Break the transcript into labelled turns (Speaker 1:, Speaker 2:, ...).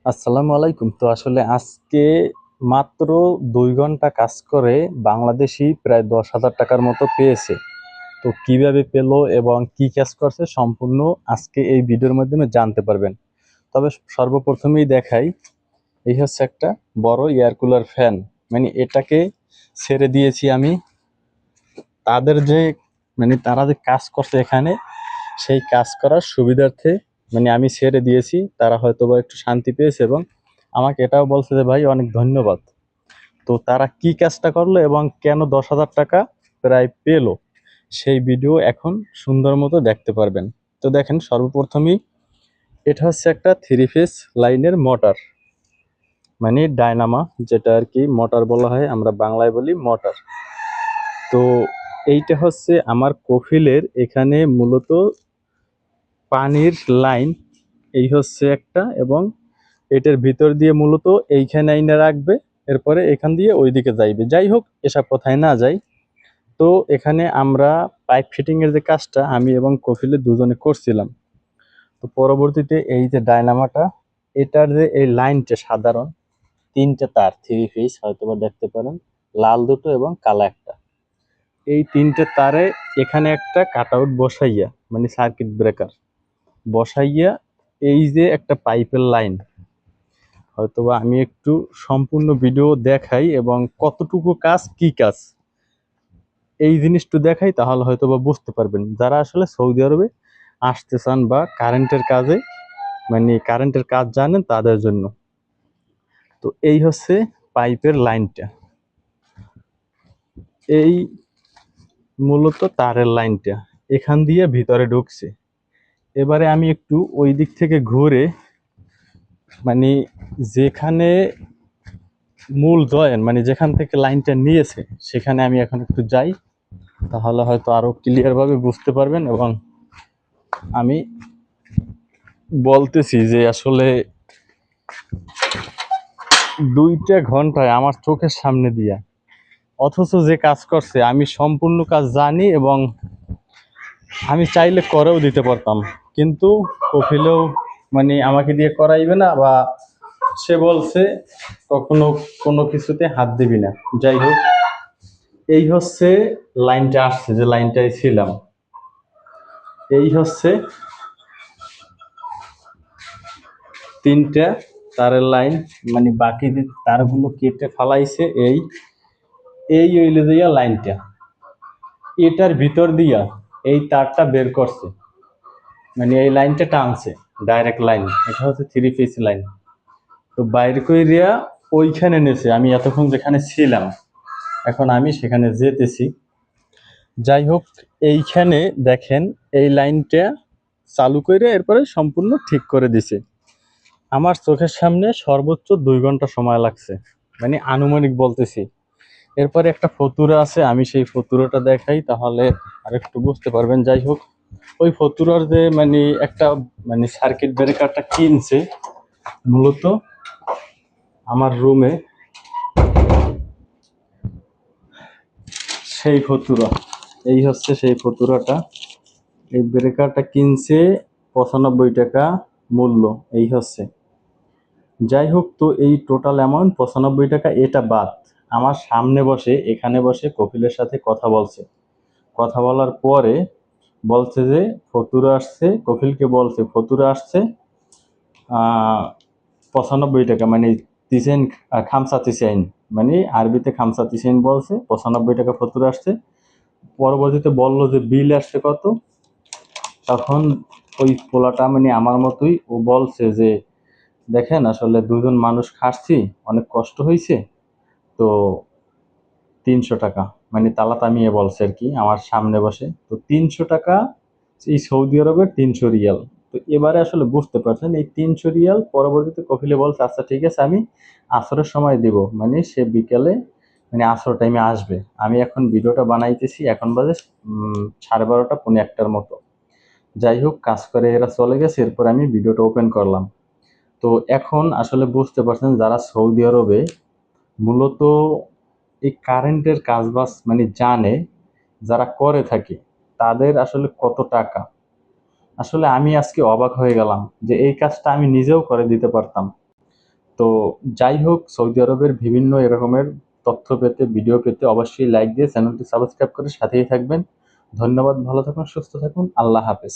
Speaker 1: আসসালামু আলাইকুম। তো আসলে আজকে মাত্র ২ ঘন্টা কাজ করে বাংলাদেশি প্রায় ১০,০০০ টাকার মতো পেয়েছে। তো কিভাবে পেলো এবং কি কাজ করছে সম্পূর্ণ আজকে এই ভিডিওর মাধ্যমে জানতে পারবেন। তবে সর্বপ্রথমেই দেখাই, এই হচ্ছে একটা বড় এয়ার কুলার ফ্যান। মানে এটাকে ছেড়ে দিয়েছি আমি তাদের যে তারা যে কাজ করছে এখানে, সেই কাজ করার সুবিধার্থে আমি ছেড়ে দিয়েছি। তারা হয়তোবা একটু শান্তি পেয়েছে এবং আমাকে এটাও বলছে যে ভাই অনেক ধন্যবাদ। তো তারা কি কাজটা করলো এবং কেন ১০,০০০ টাকা প্রায় পেলো, সেই ভিডিও এখন সুন্দর মতো দেখতে পারবেন। তো দেখেন, সর্বপ্রথমেই এটা হচ্ছে একটা 3 ফেজ লাইনের মোটর, মানে ডায়নামা, যেটা আর কি মোটর বলা হয়, আমরা বাংলায় বলি মোটর। তো এইটা হচ্ছে আমার কফিলের এখানে মূলত পানির লাইন, এই হচ্ছে একটা, এবং এটার ভিতর দিয়ে মূলত এইখানে আইনা রাখবে, এরপরে এখান দিয়ে ওইদিকে যাইবে। যাই হোক, এসব কথায় না যাই। তো এখানে আমরা পাইপ ফিটিং এর যে কাজটা আমি এবং কফিলে দুজনে করছিলাম। তো পরবর্তীতে এই যে ডায়নামাটা, এটার যে এই লাইনটা সাধারণ 3টে তার, 3 ফেজ, হয়তোবা দেখতে পারেন, লাল দুটো এবং কালা একটা। এই 3টে তারে এখানে একটা কাট আউট বসাইয়া, মানে সার্কিট ব্রেকার বসাইয়া, এই যে একটা পাইপের লাইন, হয়তোবা আমি একটু সম্পূর্ণ ভিডিও দেখাই এবং কতটুকু কাজ কি কাজ এই জিনিসটা দেখাই, তাহলে হয়তোবা বুঝতে পারবেন যারা আসলে সৌদি আরবে আসতে চান বা কারেন্টের কাজে, কারেন্টের কাজ জানেন তাদের জন্য। তো এই হচ্ছে পাইপের লাইনটা, এই মূলত তারের লাইনটা এখান দিয়ে ভিতরে ঢুকছে। এবারে আমি একটু ওই দিক থেকে ঘুরে, মানে যেখানে মূল জয়েন, যেখান থেকে লাইনটা নিয়েছে, সেখানে আমি এখন একটু যাই, তাহলে হয়তো আরো ক্লিয়ার ভাবে বুঝতে পারবেন। এবং আমি বলতেছি যে আসলে 2টা ঘন্টায় আমার চোখের সামনে দিয়া, অথচ যে কাজ করছে আমি সম্পূর্ণ কাজ জানি এবং আমি চাইলে করেও দিতে পারতাম, কিন্তু কফিলেও আমাকে দিয়ে করাইবে না, বা সে বলছে কখনো কোনো কিছুতে হাত দিবি না। যাই হোক, এই হচ্ছে লাইনটা আসছে, যে লাইনটায় ছিলাম, এই হচ্ছে 3টে তারের লাইন, বাকি যে তারগুলো কেটে ফালাইছে, এই এই হইলে দিয়া লাইনটা এটার ভিতর দিয়া এই তারটা বের করছে, এই লাইনটা টানছে, ডাইরেক্ট লাইন, এটা হচ্ছে 3 ফেজ লাইন। তো বাইরে কইরিয়া ওইখানে নেছে, আমি এতক্ষণ যেখানে ছিলাম, এখন আমি সেখানে যেতেছি। যাই হোক, এইখানে দেখেন এই লাইনটা চালু করে এরপরে সম্পূর্ণ ঠিক করে দিছে। আমার চোখের সামনে সর্বোচ্চ 2 ঘন্টা সময় লাগছে, আনুমানিক বলতেছি। এরপরে একটা ফতুরা আছে, আমি সেই ফতুরাটা দেখাই, তাহলে আরেকটু বুঝতে পারবেন। যাই হোক, ওই ফতুরার যে একটা সার্কিট ব্রেকারটা কিনছে মূলত আমার রুমে, সেই ফতুরা, এই হচ্ছে সেই ফতুরাটা। এই ব্রেকারটা কিনছে 95 টাকা মূল্য, এই হচ্ছে। যাই হোক, তো এই টোটাল অ্যামাউন্ট 95 টাকা। এটা বাদ, আমার সামনে বসে, এখানে বসে কপিলের সাথে কথা বলছে। কথা বলার পরে বলছে যে ফতুরা আসছে, কপিলকে বলছে ফতুরা আসছে 95 টাকা, তিসেন, খামসা তিসেন, আরবিতে খামসা তিসেন বলছে, 95 টাকা ফতুরা আসছে। পরবর্তীতে বললো যে বিল আসছে কত। তখন ওই পোলাটা আমার মতোই, ও বলছে যে দেখেন, আসলে দুজন মানুষ খাচ্ছি, অনেক কষ্ট হয়েছে, তো 300 টাকা, তালা তামিয়ে বলছে আর কি, আমার সামনে বসে। তো 300 টাকা, এই সৌদি আরবের 300 রিয়াল। তো এবারে আসলে বুঝতে পারছেন, এই 300 রিয়াল পরবর্তীতে কপিলে বলছে আচ্ছা ঠিক আছে, আমি আসরের সময় দিব, সে বিকেলে আসর টাইমে আসবে। আমি এখন ভিডিওটা বানাইতেছি, এখন বাজে 12:30 পৌনে 1টার মতো। যাই হোক, কাজ করে এরা চলে গেছে, এরপর আমি ভিডিওটা ওপেন করলাম। তো এখন আসলে বুঝতে পারছেন, যারা সৌদি আরবে মূলত এই কারেন্টের কাজবাজ জানে, যারা করে থাকে, তাদের আসলে কত টাকা। আসলে আমি আজকে অবাক হয়ে গেলাম যে এই কাজটা আমি নিজেও করে দিতে পারতাম। তো যাই হোক, সৌদি আরবের বিভিন্ন এরকমের তথ্য পেতে, ভিডিও পেতে অবশ্যই লাইক দিয়ে চ্যানেলটি সাবস্ক্রাইব করে সাথেই থাকবেন। ধন্যবাদ, ভালো থাকুন, সুস্থ থাকুন, আল্লাহ হাফেজ।